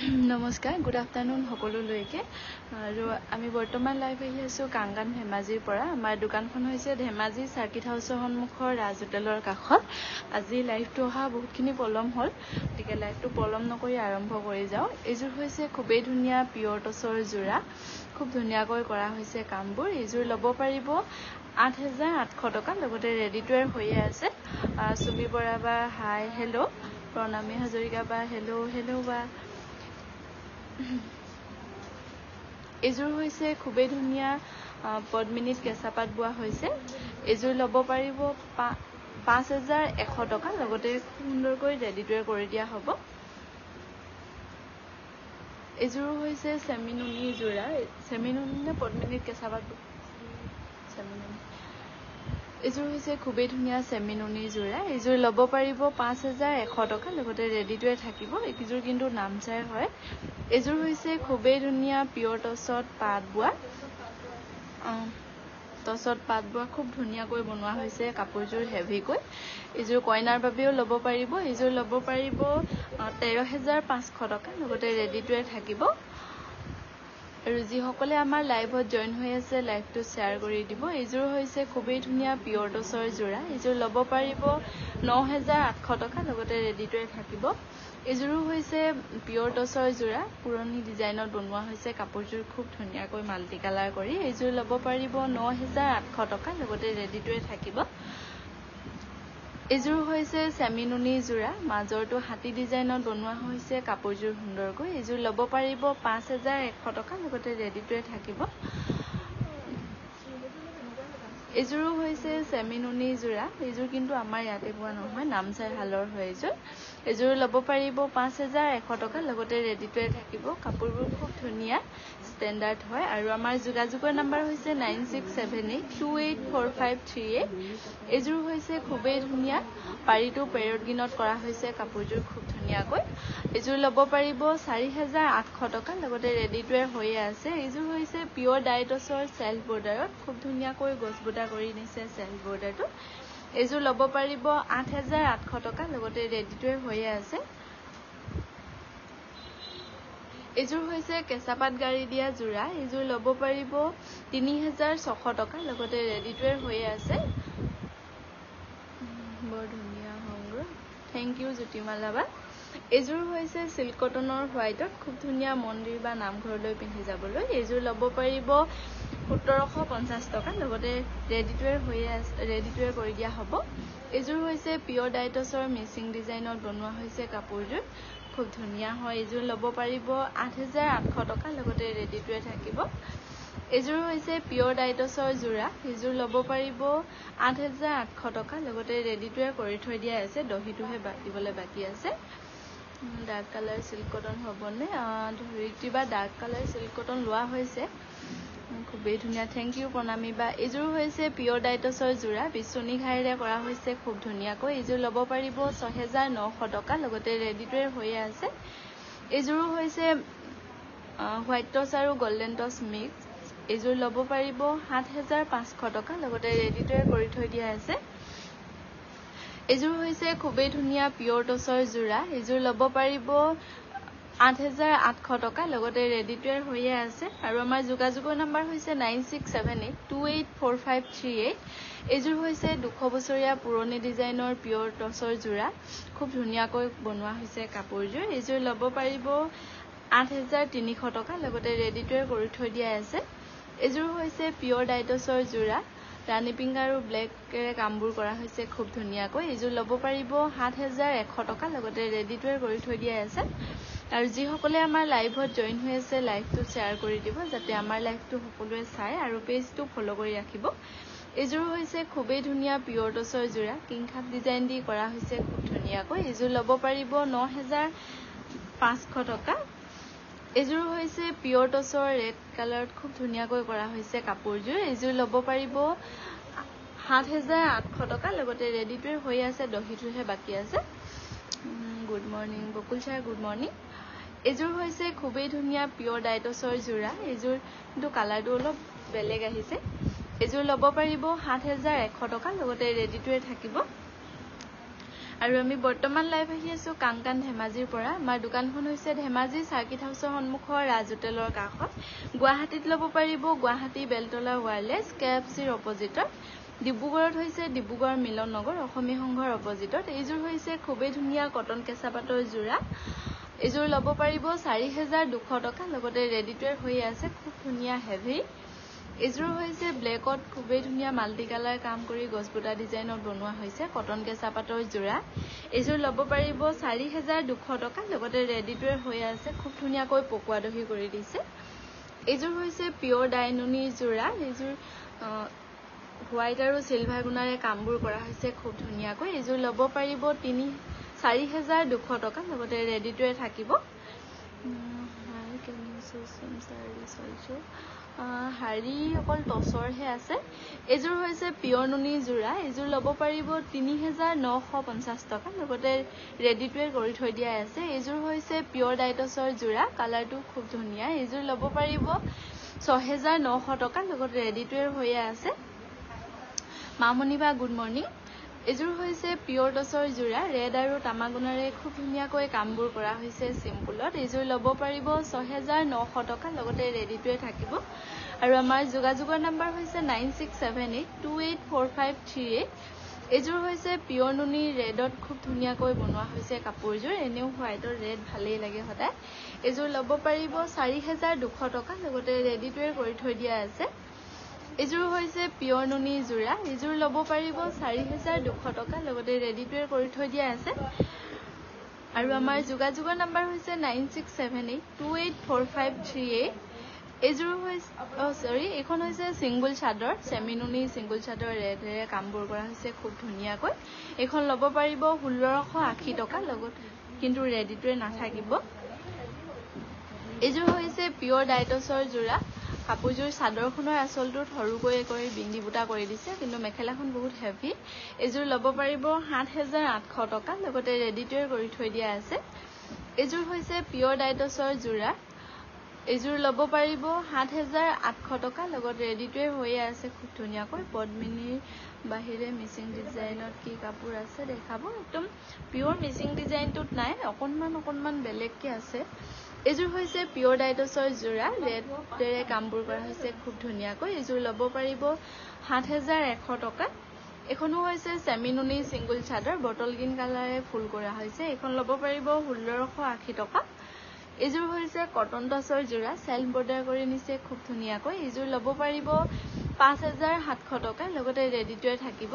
নমস্কাৰ, good afternoon সকলোলৈকে। আৰু আমি বৰ্তমান লাইভ আহি আছোঁ কাংগান ধেমাজিৰ পৰা। আমাৰ দোকানখন হৈছে ধেমাজি চাৰ্কিট হাউচৰ সন্মুখৰ ৰাজ হোটেলৰ কাষত। আজি লাইভটো অহা বহুতখিনি পলম হ'ল, গতিকে লাইভটো পলম নকৰি আৰম্ভ কৰি যাওঁ। এইযোৰ হৈছে খুবেই ধুনীয়া পিয়ৰ টচৰ যোৰা, খুব ধুনীয়াকৈ কৰা হৈছে কামবোৰ। এইযোৰ ল'ব পাৰিব 8,800 টকা, লগতে ৰেডি টু ৱেৰ হৈয়ে আছে। চুমি বৰা বা হাই হেল্ল', প্ৰণামী হাজৰিকা বা হেল্ল' বা। এইযোৰ হৈছে খুবেই ধুনীয়া পদ্মিনীত কেঁচা পাত বোৱা হৈছে। এইযোৰ ল'ব পাৰিব 5,100 টকা, লগতে সুন্দৰকৈ ৰেডি টু ৱেৰ কৰি দিয়া হ'ব। এইযোৰ হৈছে চেমিনুনি যোৰা, চেমিনুনি নে পদ্মিনীত কেঁচা পাত, চেমিনুনি। এইযোৰ হৈছে খুবেই ধুনীয়া চেমিনুনি যোৰা। এইযোৰ ল'ব পাৰিব 5,100 টকা, লগতে ৰেডি টু ৱেৰ থাকিব। এইযোৰ কিন্তু নামচাই হয়। এইযোৰ হৈছে খুবেই ধুনীয়া পিয়ৰ টচত পাত বোৱা, খুব ধুনীয়াকৈ বনোৱা হৈছে কাপোৰযোৰ হেভিকৈ। এইযোৰ কইনাৰ বাবেও ল'ব পাৰিব। এইযোৰ ল'ব পাৰিব 13,500 টকা, লগতে ৰেডি টু ৱেৰ থাকিব। আৰু যিসকলে আমাৰ লাইভত জইন হৈ আছে, লাইভটো শ্বেয়াৰ কৰি দিব। এইযোৰ হৈছে খুবেই ধুনীয়া পিয়ৰ টচৰ যোৰা। এইযোৰ ল'ব পাৰিব 9,800 টকা, লগতে ৰেডি টু ৱেৰ থাকিব। এইযোৰো হৈছে পিয়ৰ টচৰ যোৰা, পুৰণি ডিজাইনত বনোৱা হৈছে কাপোৰযোৰ, খুব ধুনীয়াকৈ মাল্টি কালাৰ কৰি। এইযোৰ ল'ব পাৰিব 9,800 টকা, লগতে ৰেডি টু ৱেৰ থাকিব। এইযোৰ হৈছে চেমিনুনি যোৰা, মাজৰটো হাতী ডিজাইনত বনোৱা হৈছে কাপোৰযোৰ সুন্দৰকৈ। এইযোৰ ল'ব পাৰিব 5,100 টকা, লগতে ৰেডি টু ৱেৰ থাকিব। এইযোৰো হৈছে চেমিনুনি যোৰা। এইযোৰ কিন্তু আমাৰ ইয়াতে পোৱা নহয়, নামচাই হালৰ হয় এইযোৰ। এইযোৰ ল'ব পাৰিব 5,100 টকা, লগতে ৰেডি টু ৱেৰ থাকিব। কাপোৰবোৰ খুব ধুনীয়া, ষ্টেণ্ডাৰ্ড হয়। আৰু আমাৰ যোগাযোগৰ নাম্বাৰ হৈছে 9678284538। এইযোৰ হৈছে খুবেই ধুনীয়া, পাৰিটো পেৰডগিনত কৰা হৈছে কাপোৰযোৰ, খুব ধুনীয়াকৈ। এইযোৰ ল'ব পাৰিব 4,800 টকা, লগতে ৰেডি টু ৱেৰ হৈয়ে আছে। এইযোৰ হৈছে পিয়ৰ ডাইটছৰ চেল্ফ বৰ্ডাৰত, খুব ধুনীয়াকৈ গছ বুটা কৰি নিছে চেল্ফ বৰ্ডাৰটো। এইযোৰ ল'ব পাৰিব 8,800 টকা, লগতে ৰেডি টু ৱেৰ হৈয়ে আছে। এইযোৰ হৈছে কেঁচা পাত গাড়ি দিয়া যোৰা। এইযোৰ ল'ব পাৰিব 3,600 টকা, লগতে ৰেডি টু ৱেৰ হৈয়ে আছে। বৰ ধুনীয়া সংগ্ৰহ, থেংক ইউ জ্যোতিমালা বা। এইযোৰ হৈছে চিল্ক কটনৰ হোৱাইটত, খুব ধুনীয়া মন্দিৰ বা নামঘৰলৈ পিন্ধি যাবলৈ। এইযোৰ ল'ব পাৰিব 1,750 টকা, লগতে ৰেডি টু ৱেৰ হৈয়ে আছে, ৰেডি টু ৱেৰ কৰি দিয়া হ'ব। এইযোৰ হৈছে পিয়ৰ ডাইটছৰ মিচিং ডিজাইনত বনোৱা হৈছে কাপোৰযোৰ, খুব ধুনীয়া হয়। এইযোৰ ল'ব পাৰিব 8,800 টকা, লগতে ৰেডি টু ৱেৰ থাকিব। এইযোৰ হৈছে পিয়ৰ ডাইটছৰ যোৰা। এইযোৰ ল'ব পাৰিব 8,800 টকা, লগতে ৰেডি টু ৱেৰ কৰি থৈ দিয়া আছে, দহিটোহে দিবলৈ বাকী আছে। ডাৰ্ক কালাৰ চিল্ক কটন হ'বনে? ধৰিত্ৰী বা ডাৰ্ক কালাৰ চিল্ক কটন লোৱা হৈছে, খুবেই ধুনীয়া, থেংক ইউ প্ৰণামী বা। এইযোৰ হৈছে পিয়ৰ ডাইটছৰ যোৰা, বিচনী ঘাইৰে কৰা হৈছে খুব ধুনীয়াকৈ। এইযোৰ ল'ব পাৰিব 6,900 টকা, লগতে ৰেডি টু ৱেৰ হৈয়ে আছে। এইযোৰো হৈছে হোৱাইট টচ আৰু গল্ডেন টচ মিক্স। এইযোৰ ল'ব পাৰিব 7,500 টকা, লগতে ৰেডি টু ৱেৰ কৰি থৈ দিয়া আছে। এইযোৰ হৈছে খুবেই ধুনীয়া পিয়ৰ টচৰ যোৰা। এইযোৰ ল'ব পাৰিব 8,800 টকা, লগতে ৰেডি টু ৱেৰ হৈয়ে আছে। আৰু আমাৰ যোগাযোগৰ নাম্বাৰ হৈছে 9678284538। এইযোৰ হৈছে 200 বছৰীয়া পুৰণি ডিজাইনৰ পিয়ৰ টচৰ যোৰা, খুব ধুনীয়াকৈ বনোৱা হৈছে কাপোৰযোৰ। এইযোৰ ল'ব পাৰিব 8,300 টকা, লগতে ৰেডি টু ৱেৰ কৰি থৈ দিয়া আছে। এইযোৰ হৈছে পিয়ৰ ডাইটছৰ যোৰা, ৰাণী পিংক আৰু ব্লেকেৰে কামবোৰ কৰা হৈছে খুব ধুনীয়াকৈ। এইযোৰ ল'ব পাৰিব 7,100 টকা, লগতে ৰেডি টু ৱেৰ কৰি থৈ দিয়া আছে। আৰু যিসকলে আমাৰ লাইভত জইন হৈ আছে, লাইভটো শ্বেয়াৰ কৰি দিব, যাতে আমাৰ লাইভটো সকলোৱে চায়, আৰু পেজটো ফ'ল' কৰি ৰাখিব। এইযোৰ হৈছে খুবেই ধুনীয়া পিয়ৰ টচৰ যোৰা, কিংখাপ ডিজাইন দি কৰা হৈছে খুব ধুনীয়াকৈ। এইযোৰ ল'ব পাৰিব 9,500 টকা। এইযোৰ হৈছে পিয়ৰ টচৰ ৰেড কালাৰত খুব ধুনীয়াকৈ কৰা হৈছে কাপোৰযোৰ। এইযোৰ ল'ব পাৰিব 7,800 টকা, লগতে ৰেডি টু ৱেৰ হৈ আছে, দহিটোহে বাকী আছে। গুড মৰ্ণিং বকুল ছাৰ, গুড মৰ্ণিং। এইযোৰ হৈছে খুবেই ধুনীয়া পিয়ৰ ডাইটছৰ যোৰা। এইযোৰ কিন্তু কালাৰটো অলপ বেলেগ আহিছে। এইযোৰ ল'ব পাৰিব 7,100 টকা, লগতে ৰেডি টু ৱেৰ থাকিব। আৰু আমি বৰ্তমান লাইভ আহি আছো কাংকান ধেমাজিৰ পৰা আমাৰ দোকানখন হৈছে ধেমাজি সাৰ্কিট হাউছৰ সন্মুখৰ ৰাজ হোটেলৰ কাষত গুৱাহাটীত ল'ব পাৰিব গুৱাহাটী বেলতলা ওয়্যাৰলেছ কেএফচিৰ অপজিটত ডিব্ৰুগড়ত হৈছে ডিব্ৰুগড় মিলন নগৰ অসমীয়া সংঘৰ অপজিটত এইযোৰ হৈছে খুবেই ধুনীয়া কটন কেঁচা পাটৰ যোৰা এইযোৰ ল'ব পাৰিব 4200 টকা লগতে ৰেডি টু ওয়্যাৰ হৈ আছে খুব ধুনীয়া হেভি এইযোৰ হৈছে ব্লেকত খুবেই ধুনীয়া মাল্টি কালাৰ কাম কৰি গছবুটা ডিজাইনত বনোৱা হৈছে কটন কেঁচা পাটৰ যোৰা এইযোৰ ল'ব পাৰিব 4200 টকা লগতে ৰেডি টু ওয়্যাৰ হৈ আছে খুব ধুনীয়াকৈ পকোৱা দহি কৰি দিছে এইযোৰ হৈছে পিয়ৰ ডাইনুনি যোৰা এইযোৰ হোৱাইট আৰু সিলভাৰ গুণাৰে কামবোৰ কৰা হৈছে খুব ধুনীয়াকৈ এইযোৰ ল'ব পাৰিব 4200 টকা লগতে ৰেডি টু ওয়্যাৰ থাকিব হাৰি অকল টছৰহে আছে এইযোৰ হৈছে পিয়ৰ নুনি যোৰা এইযোৰ ল'ব পাৰিব 3950 টকা লগতে ৰেডি টু ওয়্যাৰ কৰি থৈ দিয়া আছে এইযোৰ হৈছে পিয়ৰ ডাইটছৰ যোৰা কালাৰটো খুব ধুনীয়া এইযোৰ ল'ব পাৰিব 6900 টকা লগতে ৰেডি টু ওয়্যাৰ হৈ আছে মামনি বা গুড মৰ্নিং এইযোৰ হৈছে পিয়ৰ টছৰ যোৰা ৰেড আৰু তামাগুণাৰে খুব ধুনীয়াকৈ কামবোৰ কৰা হৈছে সিম্পলত এইযোৰ ল'ব পাৰিব 6900 টকা লগতে ৰেডি টু ওয়্যাৰ থাকিব আৰু আমাৰ যোগাযোগৰ নম্বৰ হৈছে 9678284538 এইযোৰ হৈছে পিয়ৰ নুনি ৰেডত খুব ধুনীয়াকৈ বনোৱা হৈছে কাপোৰযোৰ এনেও হোৱাইটৰ ৰেড ভালেই লাগে সদায় এইযোৰ ল'ব পাৰিব 4200 টকা লগতে ৰেডি টু ওয়্যাৰ কৰি থৈ দিয়া আছে এইযোৰ হৈছে পিয়ৰ নুনি যোৰা এইযোৰ ল'ব পাৰিব 4200 টকা লগতে ৰেডি টু ওয়্যাৰ কৰি থৈ দিয়া আছে আৰু আমাৰ যোগাযোগৰ নম্বৰ হৈছে 9678284538 এইযোৰ হৈছে এইখন হৈছে সিংগল চাদৰ সেমি নুনি সিংগল চাদৰ ৰেডেৰে কামবোৰ কৰা হৈছে খুব ধুনীয়াকৈ এইখন ল'ব পাৰিব 1680 টকা লগত কিন্তু ৰেডি টু ওয়্যাৰ নাথাকিব এইযোৰ হৈছে পিয়ৰ ডাইটছৰ যোৰা কাপোৰযোৰ চাদৰখনৰ আঁচলটো সৰুকৈ কৰি বিন্দি বুটা কৰি দিছে কিন্তু মেখেলাখন বহুত হেভি এইযোৰ ল'ব পাৰিব 7800 টকা লগতে ৰেডি টু ওয়্যাৰ কৰি থৈ দিয়া আছে এইযোৰ হৈছে পিয়ৰ ডাইটছৰ যোৰা এইযোৰ ল'ব পাৰিব 7800 টকা লগতে ৰেডি টু ওয়্যাৰ হৈ আছে খুব ধুনীয়াকৈ পদ্মিনীৰ বাহিৰে মিচিং ডিজাইনত কি কাপোৰ আছে দেখাব একদম পিয়ৰ মিচিং ডিজাইনটোত নাই অকণমান বেলেগকে আছে এইযোৰ হৈছে পিয়ৰ ডাইটছৰ যোৰা ৰেডেৰে কামবোৰ কৰা হৈছে খুব ধুনীয়াকৈ এইযোৰ ল'ব পাৰিব 7100 টকা এখনো হৈছে সেমি নুনি সিংগল চাদৰ বটল গ্ৰীণ কালাৰে ফুল কৰা হৈছে এখন ল'ব পাৰিব 1680 টকা এইযোৰ হৈছে কটন টছৰ যোৰা সেল্ফ বৰ্ডাৰ কৰি নিছে খুব ধুনীয়াকৈ এইযোৰ ল'ব পাৰিব 5700 টকা লগতে ৰেডি টু ওয়্যাৰ থাকিব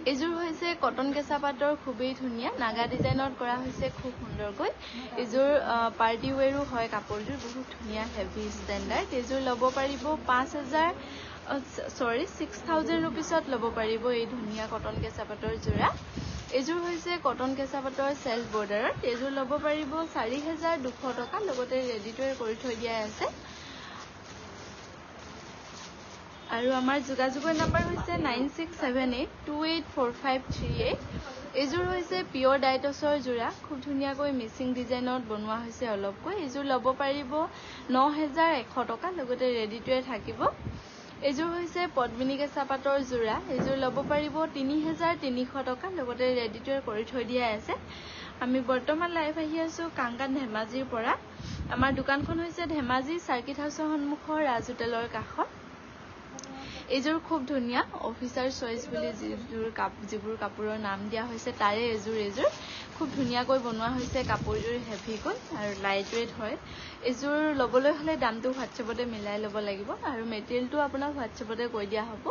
এইযোৰ হৈছে কটন কেঁচা পাটৰ খুবেই ধুনীয়া নাগা ডিজাইনত কৰা হৈছে খুব সুন্দৰকৈ এইযোৰ পাৰ্টি ওৱেৰো হয় কাপোৰযোৰ বহুত ধুনীয়া হেভি ষ্টেণ্ডাৰ্ড এইযোৰ ল'ব পাৰিব 6000 ৰুপিছত ল'ব পাৰিব এই ধুনীয়া কটন কেঁচা পাটৰ যোৰা এইযোৰ হৈছে কটন কেঁচা পাটৰ সেল্ফ বৰ্ডাৰত এইযোৰ ল'ব পাৰিব 4200 টকা লগতে ৰেডি টু ওয়্যাৰ কৰি থৈ দিয়া আছে আৰু আমাৰ যোগাযোগৰ নম্বৰ হৈছে 9678284538 এইযোৰ হৈছে পিয়ৰ ডাইটছৰ যোৰা খুব ধুনীয়াকৈ মিচিং ডিজাইনত বনোৱা হৈছে অলপকৈ এইযোৰ ল'ব পাৰিব 9100 টকা লগতে ৰেডি টু ওয়্যাৰ থাকিব এইযোৰ হৈছে পদ্মিনী কেঁচা পাটৰ যোৰা এইযোৰ ল'ব পাৰিব 3300 টকা লগতে ৰেডি টু ওয়্যাৰ কৰি থৈ দিয়া আছে আমি বৰ্তমান লাইভ আহি আছো কাংকান ধেমাজিৰ পৰা আমাৰ দোকানখন হৈছে ধেমাজি সাৰ্কিট হাউছৰ সন্মুখৰ ৰাজ হোটেলৰ কাষত এইযোৰ খুব ধুনীয়া অফিচাৰ চইচ বুলি যিবোৰ কাপোৰৰ নাম দিয়া হৈছে তাৰে এইযোৰ খুব ধুনীয়াকৈ বনোৱা হৈছে কাপোৰযোৰ হেভিকৈ আৰু লাইট ৱেট হয় এইযোৰ ল'বলৈ হ'লে দামটো হোৱাটছএপতে মিলাই ল'ব লাগিব আৰু মেটেৰিয়েলটো আপোনাক হোৱাটছএপতে কৈ দিয়া হ'ব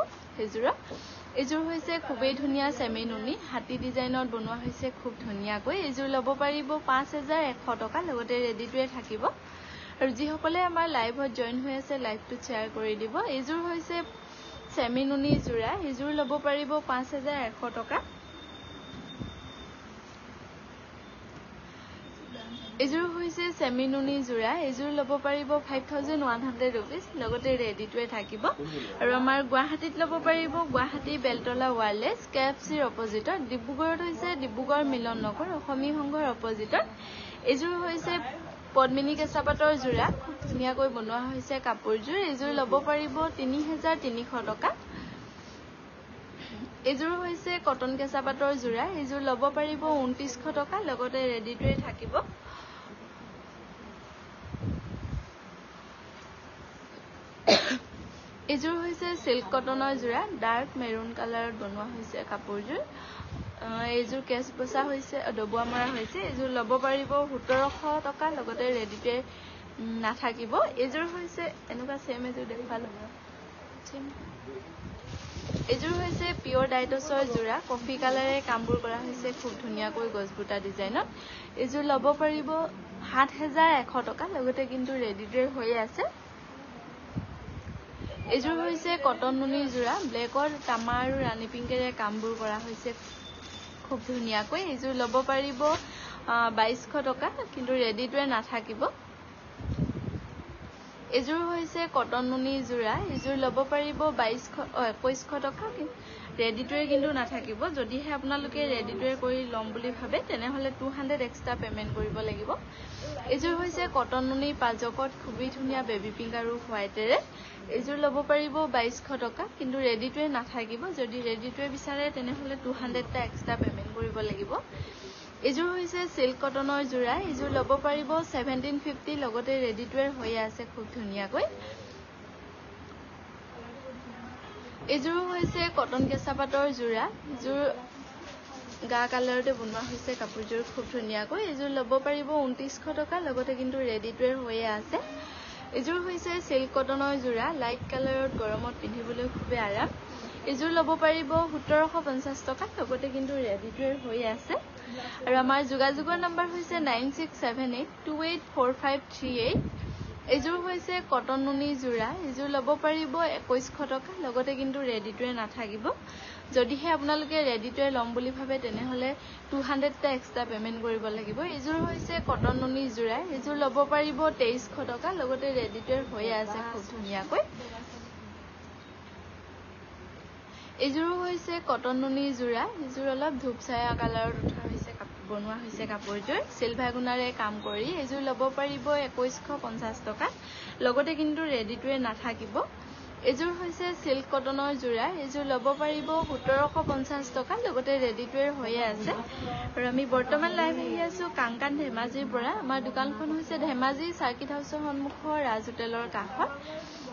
এইযোৰ হৈছে খুবেই ধুনীয়া সেমি নুনি হাতী ডিজাইনত বনোৱা হৈছে খুব ধুনীয়াকৈ এইযোৰ ল'ব পাৰিব 5100 টকা লগতে ৰেডি টু ওয়্যাৰ থাকিব আৰু যিসকলে আমাৰ লাইভত জইন হৈ আছে লাইভটো শ্বেয়াৰ কৰি দিব এইযোৰ হৈছে সেমি নুনি যোৰা এইযোৰ ল'ব পাৰিব 5100 টকা এইযোৰ হৈছে সেমি নুনি যোৰা এইযোৰ ল'ব পাৰিব 5100 rupees লগতে ৰেডি টু ওয়্যাৰ থাকিব আৰু আমাৰ গুৱাহাটীত ল'ব পাৰিব গুৱাহাটী বেলতলা ওয়্যাৰলেছ কেএফচিৰ অপজিটত ডিব্ৰুগড়ত হৈছে ডিব্ৰুগড় মিলন নগৰ অসমীয়া সংঘৰ অপজিটত এইযোৰ হৈছে পদ্মিনী কেঁচাপাতৰ যোৰা খুব ধুনীয়াকৈ বনোৱা হৈছে কাপোৰযোৰ এইযোৰ ল'ব পাৰিব 3300 টকা এইযোৰ হৈছে কটন কেঁচাপাতৰ যোৰা এইযোৰ ল'ব পাৰিব 2900 টকা লগতে ৰেডি টুৱে থাকিব এইযোৰ হৈছে সিল্ক কটনৰ যোৰা ডাৰ্ক মেৰুন কালাৰত বনোৱা হৈছে কাপোৰযোৰ এইযোৰ কেছ বসা হৈছে ডবুৱা মৰা হৈছে এইযোৰ ল'ব পাৰিব 1700 টকা লগতে ৰেডি টুৱে নাথাকিব এইযোৰ হৈছে এনেকুৱা সেম এযোৰ দেখালো এইযোৰ হৈছে পিওৰ ডাইটছৰ যোৰা কফি কালাৰে কামবোৰ কৰা হৈছে খুব ধুনীয়াকৈ গছবুটা ডিজাইনত এইযোৰ ল'ব পাৰিব 7100 টকা লগতে কিন্তু ৰেডি টুৱে হৈ আছে এইযোৰ হৈছে কটন নুনিৰ যোৰা ব্লেকৰ তামা আৰু ৰাণী পিংকেৰে কামবোৰ কৰা হৈছে খুব ধুনীয়াকৈ এইযোৰ ল'ব পাৰিব 2200 টকা কিন্তু ৰেডি টুৱে নাথাকিব এইযোৰ হৈছে কটন নুনিৰ যোৰা এইযোৰ ল'ব পাৰিব 2100 টকা ৰেডি টুৱে কিন্তু নাথাকিব যদিহে আপোনালোকে ৰেডি টুৱে কৰি লম বুলি ভাবে তেনেহলে 200 এক্সট্ৰা পেমেন্ট কৰিব লাগিব এইযোৰ হৈছে কটন নুনিৰ পাজকত খুবই ধুনীয়া বেবি পিংক আৰু হোৱাইটেৰে এইযোৰ ল'ব পাৰিব 2200 টকা কিন্তু ৰেডি টুৱে নাথাকিব যদি ৰেডি টুৱে বিচাৰে তেনেহলে 200 টা এক্সট্ৰা পেমেন্ট কৰিব লাগিব এইযোৰ হৈছে সিল্ক কটনৰ যোৰা এইযোৰ ল'ব পাৰিব 1750 লগতে ৰেডি টুৱে হৈ আছে খুব ধুনীয়াকৈ এইযোৰ হৈছে কটন কেঁচাপাতৰ যোৰা এইযোৰ গা কালাৰতে বনোৱা হৈছে কাপোৰযোৰ খুব ধুনীয়াকৈ এইযোৰ ল'ব পাৰিব 2900 টকা লগতে কিন্তু ৰেডি টুৱে হৈ আছে এইযোৰ হৈছে সিল্ক কটনৰ যোৰা লাইট কালাৰত গৰমত পিন্ধিবলৈ খুবেই আৰাম এইযোৰ ল'ব পাৰিব 1750 টকা লগতে কিন্তু ৰেডি টুৱে হৈ আছে আৰু আমাৰ যোগাযোগৰ নম্বৰ হৈছে 9678284538 এইযোৰ হৈছে কটন নুনিৰ যোৰা এইযোৰ ল'ব পাৰিব 2100 টকা লগতে কিন্তু ৰেডি টুৱে নাথাকিব যদিহে আপোনালোকে ৰেডি টুৱে লম বুলি ভাবে তেনেহলে 200 টা এক্সট্ৰা পেমেন্ট কৰিব লাগিব এইযোৰ হৈছে কটন নুনিৰ যোৰা এইযোৰ ল'ব পাৰিব 2300 টকা লগতে ৰেডি টুৱে হৈ আছে খুব ধুনীয়াকৈ এইযোৰ হৈছে কটন নুনিৰ যোৰা এইযোৰ অলপ ধূপছায়া কালাৰত উঠা হৈছে বনোৱা হৈছে কাপোৰযোৰ সিলভাৰ গুণাৰে কাম কৰি এইযোৰ ল'ব পাৰিব 2150 টকা লগতে কিন্তু ৰেডি টুৱে নাথাকিব এইযোৰ হৈছে সিল্ক কটনৰ যোৰা এইযোৰ ল'ব পাৰিব 1750 টকা লগতে ৰেডি টুৱে হৈ আছে আৰু আমি বৰ্তমান লাইভ আহি আছো কাংকান ধেমাজিৰ পৰা আমাৰ দোকানখন হৈছে ধেমাজি সাৰ্কিট হাউছৰ সন্মুখৰ ৰাজ হোটেলৰ কাষত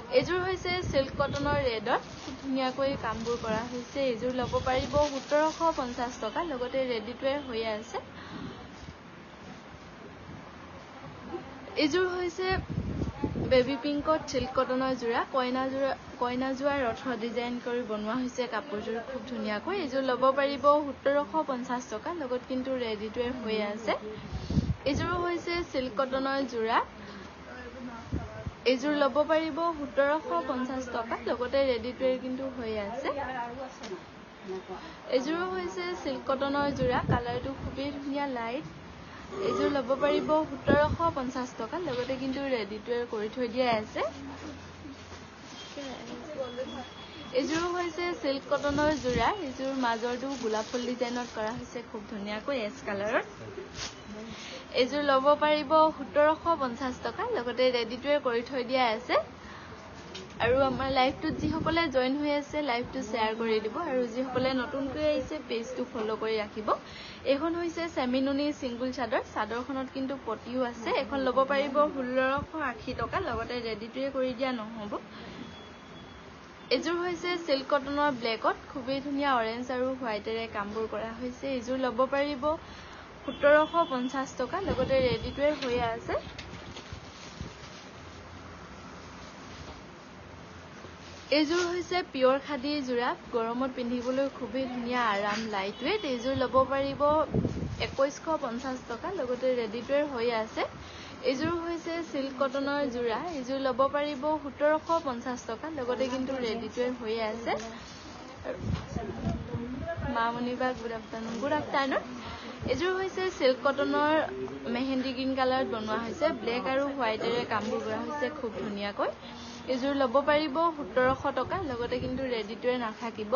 এইযোৰ হৈছে সিল্ক কটনৰ ৰেডত ধুনীয়াকৈ কামবোৰ কৰা হৈছে এইযোৰ ল'ব পাৰিব 1750 টকা লগতে ৰেডি টুৱে হৈ আছে এইযোৰ হৈছে বেবি পিংকত সিল্ক কটনৰ যোৰা কইনা যোৰা ৰথ ডিজাইন কৰি বনোৱা হৈছে কাপোৰযোৰ খুব ধুনীয়াকৈ এইযোৰ ল'ব পাৰিব 1750 টকা লগত কিন্তু ৰেডি টুৱে হৈ আছে এইযোৰ হৈছে সিল্ক কটনৰ যোৰা এইযোৰ ল'ব পাৰিব 1750 টকা লগতে ৰেডি টুৱে কিন্তু হৈ আছে এইযোৰ হৈছে সিল্ক কটনৰ যোৰা কালাৰটো খুবেই ধুনীয়া লাইট এইযোৰ ল'ব পাৰিব 1750 টকা লগতে কিন্তু ৰেডি টুৱে কৰি থৈ দিয়া আছে এইযোৰ হৈছে সিল্ক কটনৰ যোৰা এইযোৰ মাজৰটো গোলাপ ফুল ডিজাইনত কৰা হৈছে খুব ধুনীয়াকৈ এছ কালাৰত এইযোৰ ল'ব পাৰিব 1750 টকা লগতে ৰেডি টুৱে কৰি থৈ দিয়া আছে আৰু আমাৰ লাইভটোত যিসকলে জয়েন হৈ আছে লাইভটো শ্বেয়াৰ কৰি দিব আৰু যিসকলে নতুনকৈ আহিছে পেজটো ফলো কৰি ৰাখিব এখন হৈছে সেমি নুনি সিঙ্গল চাদৰখনত কিন্তু পটিও আছে এখন ল'ব পাৰিব 1680 টকা লগতে ৰেডি টুৱে কৰি দিয়া নহব এইযোৰ হৈছে সিল্ক কটনৰ ব্লেকত খুবেই ধুনীয়া অৰেঞ্জ আৰু হোৱাইটেৰে কামবোৰ কৰা হৈছে এইযোৰ ল'ব পাৰিব 1750 টকা লগতে ৰেডি টুৱে হৈ আছে এইযোৰ হৈছে পিওৰ খাদীৰ যোৰা গৰমত পিন্ধিবলৈ খুবেই ধুনীয়া আৰাম লাইট ওয়েট এইযোৰ ল'ব পাৰিব 2150 টকা লগতে ৰেডি টুৱে হৈ আছে এইযোৰ হৈছে সিল্ক কটনৰ যোৰা এইযোৰ ল'ব পাৰিব 1750 টকা লগতে কিন্তু ৰেডি টুৱে হৈ আছে মামনিবা গুড আফটাৰনুন এইযোৰ হৈছে সিল্ক কটনৰ মেহেন্দি গ্ৰীণ কালাৰত বনোৱা হৈছে ব্লেক আৰু হোৱাইটেৰে কামবোৰ কৰা হৈছে খুব ধুনীয়াকৈ এইযোৰ ল'ব পাৰিব 1700 টকা লগতে কিন্তু ৰেডি টুৱে নাথাকিব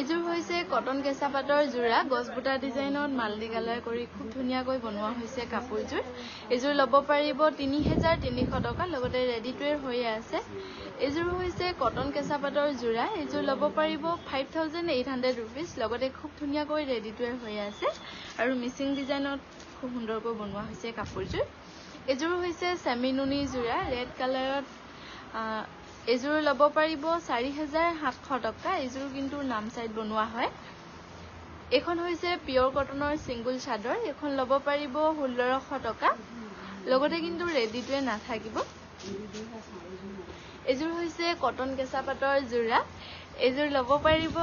এযোৰ হৈছে কটন কেঁচা পাটৰ যোৰা গছ বুটা ডিজাইনত মাল্টি কালাৰ কৰি খুব ধুনীয়াকৈ বনোৱা হৈছে কাপোৰযোৰ এযোৰ ল'ব পাৰিব 3300 টকা লগতে ৰেডি টু ওয়্যাৰ হৈ আছে এযোৰ হৈছে কটন কেঁচা পাটৰ যোৰা এযোৰ ল'ব পাৰিব 5800 रुपीस লগতে খুব ধুনীয়াকৈ ৰেডি টু ওয়্যাৰ হৈ আছে আৰু মিচিং ডিজাইনত খুব সুন্দৰকৈ বনোৱা হৈছে কাপোৰযোৰ এযোৰ হৈছে সেমি নুনি যোৰা ৰেড কালাৰত এযোৰ ল'ব পাৰিব 4700 টকা এযোৰ কিন্তু নাম সাইড বনোৱা হয় এখন হৈছে পিওৰ কটনৰ সিঙ্গল চাদৰ এখন ল'ব পাৰিব 1600 টকা লগতে কিন্তু ৰেডি টু নাথাকিব এযোৰ হৈছে কটন কেঁচা পাটৰ যোৰা এযোৰ ল'ব পাৰিব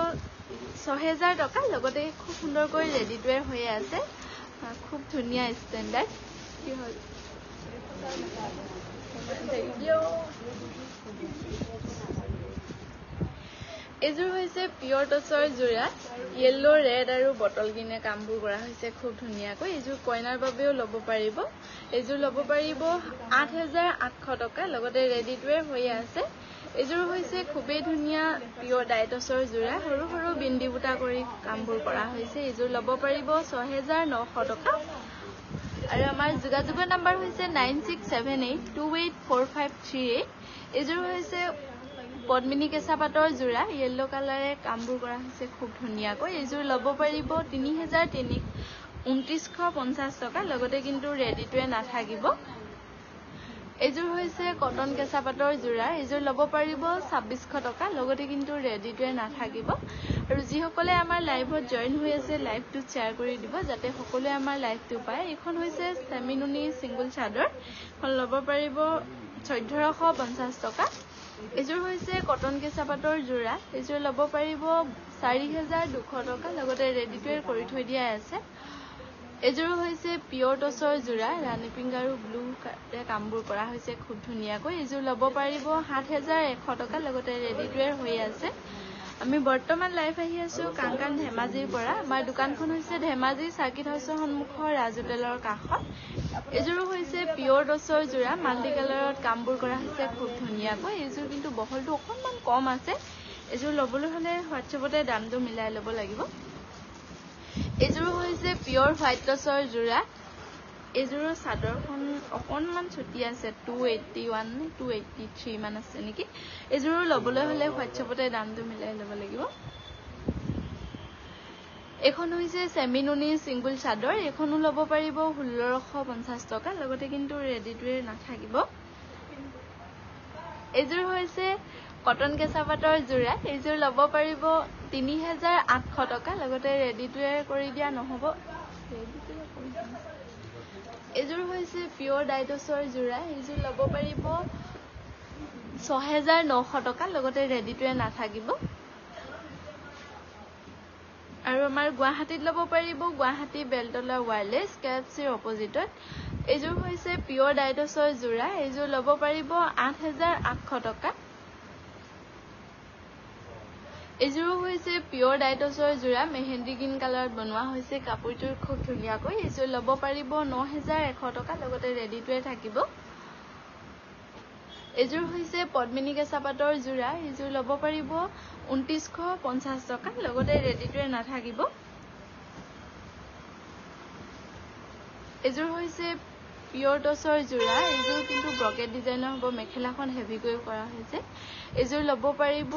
6000 টকা লগতে খুব সুন্দৰকৈ ৰেডি টু হৈ আছে খুব ধুনীয়া ষ্টেণ্ডাৰ্ড কি হ'ল এযোৰ হৈছে পিওৰ টচৰ যোৰা ইয়েলো ৰেড আৰু বটল গিনে কামবোৰ কৰা হৈছে খুব ধুনীয়াকৈ এযোৰ কইনাৰ বাবেও ল'ব পাৰিব এযোৰ ল'ব পাৰিব 8800 টকা লগতে ৰেডি টু হৈ আছে এযোৰ হৈছে খুবেই ধুনীয়া পিওৰ ডাইটছৰ যোৰা সৰু সৰু বিন্দি বুটা কৰি কামবোৰ কৰা হৈছে এযোৰ ল'ব পাৰিব 6900 টকা আৰু আমাৰ যোগাযোগৰ নম্বৰ হৈছে 9678284538 এযোৰ হৈছে পদ্মিনী কেঁচা পাটৰ যোৰা ইয়েলো কালাৰে কামবোৰ কৰা হৈছে খুব ধুনীয়াকৈ এযোৰ ল'ব পাৰিব 3350 টকা লগতে কিন্তু ৰেডি টু নাথাকিব এযোৰ হৈছে কটন কেঁচা পাটৰ যোৰা এযোৰ ল'ব পাৰিব 2600 টকা লগতে কিন্তু ৰেডি টু নাথাকিব আৰু যিসকলে আমাৰ লাইভত জয়েন হৈ আছে লাইভটো শেয়াৰ কৰি দিব যাতে সকলোৱে আমাৰ লাইভটো পায় এখন হৈছে সেমি নুনি সিঙ্গল চাদৰ এখন ল'ব পাৰিব 1450 টকা এযোৰ হৈছে কটন কেঁচা পাটৰ যোৰা এযোৰ ল'ব পাৰিব 4200 টকা লগতে ৰেডি টু কৰি থৈ দিয়া আছে এযোৰ হৈছে পিওৰ টচৰ যোৰা ৰাণী পিংক আৰু ব্লু কামবোৰ কৰা হৈছে খুব ধুনীয়াকৈ এযোৰ ল'ব পাৰিব 7100 টকা লগতে ৰেডি টু হৈ আছে আমি বৰ্তমান লাইভ আহি আছো কাংকান ধেমাজিৰ পৰা আমাৰ দোকানখন হৈছে ধেমাজি সাৰ্কিট হাউছৰ সন্মুখৰ ৰাজ হোটেলৰ কাষত এযোৰ হৈছে পিওৰ টচৰ যোৰা মাল্টি কালাৰত কামবোৰ কৰা হৈছে খুব ধুনীয়াকৈ এযোৰ কিন্তু বহলটো অকণমান কম আছে এযোৰ ল'বলৈ হলে হোৱাটছএপতে দামটো মিলাই ল'ব লাগিব এযোৰ হৈছে পিওৰ হোয়াইট টচৰ যোৰা এযোৰৰ চাদৰখন অকণমান ছুটি আছে 281 নে 283 মান আছে নেকি এযোৰ ল'বলৈ হলে হোৱাটছএপতে দামটো মিলাই ল'ব লাগিব এখন হৈছে সেমি নুনি সিঙ্গল চাদৰ এখনো ল'ব পাৰিব 1650 টকা লগতে কিন্তু ৰেডি টু নাথাকিব এযোৰ হৈছে কটন কেঁচা পাটৰ যোৰা এযোৰ ল'ব পাৰিব 3800 টকা লগতে ৰেডি টু কৰি দিয়া নহব এযোৰ হৈছে পিওৰ ডাইটছৰ যোৰা এযোৰ ল'ব পাৰিব 6900 টকা লগতে ৰেডি টু নাথাকিব আৰু আমাৰ গুৱাহাটীত ল'ব পাৰিব গুৱাহাটী বেলতলা ওয়্যাৰলেছ কেএফচিৰ অপজিটত এযোৰ হৈছে পিওৰ ডাইটছৰ যোৰা এযোৰ ল'ব পাৰিব 8800 টকা এযোৰ হৈছে পিওৰ ডাইটছৰ যোৰা মেহেন্দি গ্ৰীণ কালাৰত বনোৱা হৈছে কাপোৰটোৰ খুব ধুনীয়াকৈ এযোৰ ল'ব পাৰিব 9100 টকা লগতে ৰেডি টু থাকিব এযোৰ হৈছে পদ্মিনী কেঁচা পাটৰ যোৰা এযোৰ ল'ব পাৰিব 2950 টকা লগতে ৰেডি টু নাথাকিব এযোৰ হৈছে পিওৰ টচৰ যোৰা এযোৰ কিন্তু ব্ৰকেট ডিজাইনৰ হ'ব মেখেলাখন হেভিকৈ কৰা হৈছে এযোৰ ল'ব পাৰিব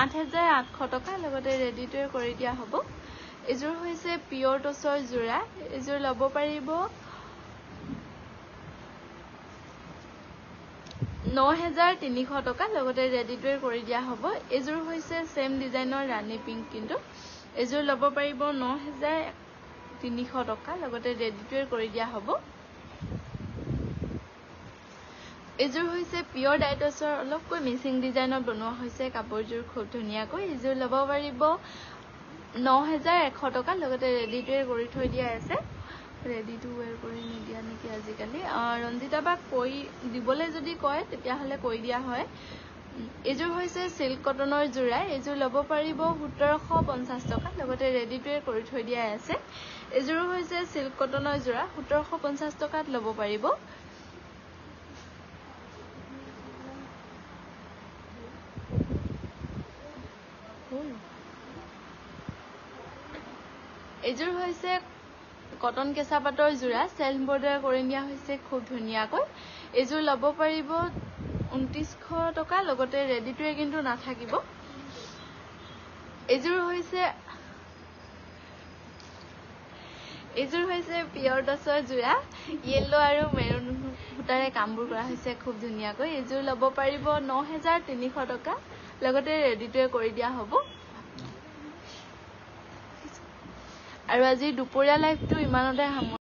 8800 টকা লগতে ৰেডি টু কৰি দিয়া হ'ব এযোৰ হৈছে পিওৰ টচৰ যোৰা এযোৰ ল'ব পাৰিব 9300 টকা লগতে ৰেডি টু কৰি দিয়া হ'ব এযোৰ হৈছে সেম ডিজাইনৰ ৰাণী পিংক কিন্তু এযোৰ ল'ব পাৰিব 9300 টকা লগতে ৰেডি টু কৰি দিয়া হ'ব এযোৰ হৈছে পিওৰ ডাইটছৰ অলপকৈ মিচিং ডিজাইনত বনোৱা হৈছে কাপোৰযোৰ খুব ধুনীয়াকৈ এযোৰ ল'ব পাৰিব 9100 টকা লগতে ৰেডি টু কৰি থৈ দিয়া আছে ৰেডি টু ওয়্যাৰ কৰি নিদিয়া নেকি আজিকালি ৰঞ্জিতা বা কৈ দিবলৈ যদি কয় তেতিয়া হলে কৈ দিয়া হয় এযোৰ হৈছে সিল্ক কটনৰ যোৰা এযোৰ ল'ব পাৰিব 1750 টকা লগতে ৰেডি টু কৰি থৈ দিয়া আছে এযোৰ হৈছে সিল্ক কটনৰ যোৰা 1750 টকাত ল'ব পাৰিব এইযোৰ হৈছে কটন কেঁচা পাটৰ যোৰা, চেল্ফ এম্ব্ৰইডাৰী কৰি নিয়া হৈছে খুব ধুনীয়াকৈ। এইযোৰ ল'ব পাৰিব 2900 টকা, লগতে ৰেডি টুৱে কিন্তু নাথাকিব। এইযোৰ হৈছে পিয়ৰ টচৰ যোৰা, য়েল্লো আৰু মেৰুন সূতাৰে কামবোৰ কৰা হৈছে খুব ধুনীয়াকৈ। এইযোৰ ল'ব পাৰিব 9300 টকা, লগতে ৰেডি টুৱে কৰি দিয়া হ'ব। আৰু আজি দুপৰীয়া লাইভটো ইমানতে সামৰিছোঁ।